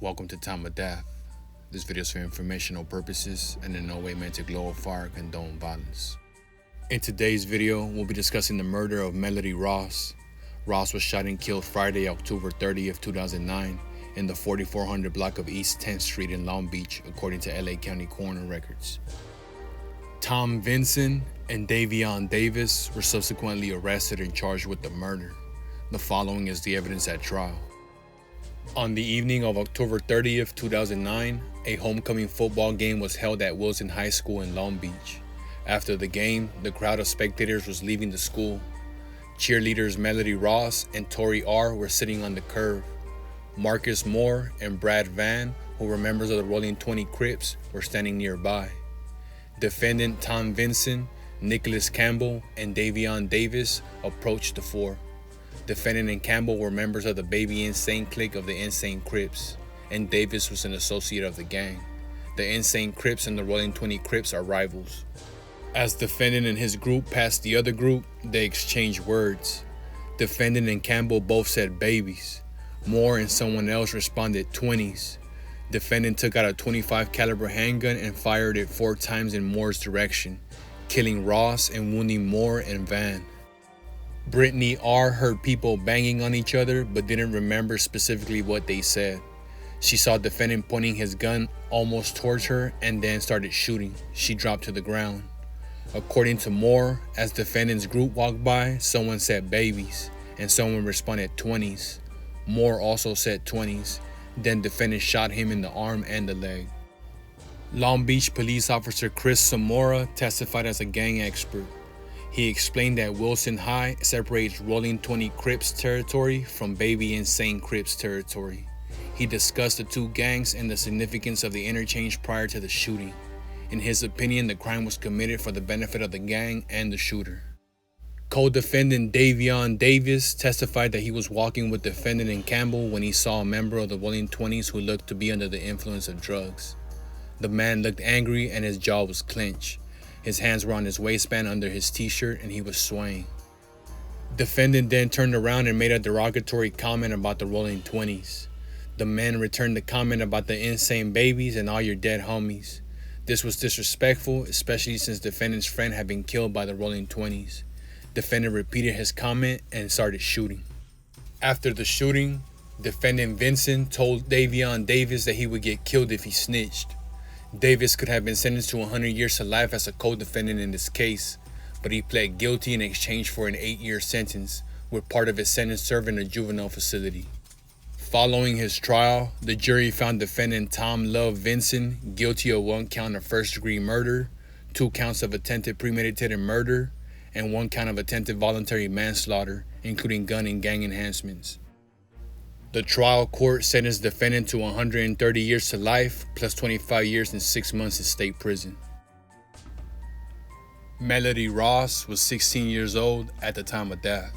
Welcome to Time of Death. This video is for informational purposes and in no way meant to glorify or condone violence. In today's video, we'll be discussing the murder of Melody Ross. Ross was shot and killed Friday, October 30th, 2009 in the 4400 block of East 10th Street in Long Beach, according to LA County coroner records. Tom Vinson and Davion Davis were subsequently arrested and charged with the murder. The following is the evidence at trial. On the evening of October 30th, 2009, a homecoming football game was held at Wilson High School in Long Beach. After the game, the crowd of spectators was leaving the school. Cheerleaders Melody Ross and Tori R. were sitting on the curb. Marcus Moore and Brad Van, who were members of the Rolling 20 Crips, were standing nearby. Defendant Tom Vinson, Nicholas Campbell, and Davion Davis approached the four. Defendant and Campbell were members of the Baby Insane clique of the Insane Crips, and Davis was an associate of the gang. The Insane Crips and the Rolling 20 Crips are rivals. As defendant and his group passed the other group, they exchanged words. Defendant and Campbell both said babies. Moore and someone else responded 20s. Defendant took out a .25 caliber handgun and fired it 4 times in Moore's direction, killing Ross and wounding Moore and Van. Brittany R. heard people banging on each other but didn't remember specifically what they said. She saw defendant pointing his gun almost towards her and then started shooting. She dropped to the ground. According to Moore, as defendant's group walked by, someone said babies and someone responded 20s. Moore also said 20s. Then defendant shot him in the arm and the leg. Long Beach police officer Chris Zamora testified as a gang expert. He explained that Wilson High separates Rolling 20 Crips territory from Baby Insane Crips territory. He discussed the two gangs and the significance of the interchange prior to the shooting. In his opinion, the crime was committed for the benefit of the gang and the shooter. Co-defendant Davion Davis testified that he was walking with defendant and Campbell when he saw a member of the Rolling 20s who looked to be under the influence of drugs. The man looked angry and his jaw was clenched. His hands were on his waistband under his t-shirt and he was swaying. Defendant then turned around and made a derogatory comment about the Rolling 20s. The man returned the comment about the insane babies and all your dead homies. This was disrespectful, especially since defendant's friend had been killed by the Rolling 20s. Defendant repeated his comment and started shooting. After the shooting, defendant Vincent told Davion Davis that he would get killed if he snitched. Davis could have been sentenced to 100 years to life as a co-defendant in this case, but he pled guilty in exchange for an 8-year sentence, with part of his sentence served in a juvenile facility. Following his trial, the jury found defendant Tom Love Vinson guilty of 1 count of first-degree murder, 2 counts of attempted premeditated murder, and 1 count of attempted voluntary manslaughter, including gun and gang enhancements. The trial court sentenced defendant to 130 years to life, plus 25 years and 6 months in state prison. Melody Ross was 16 years old at the time of death.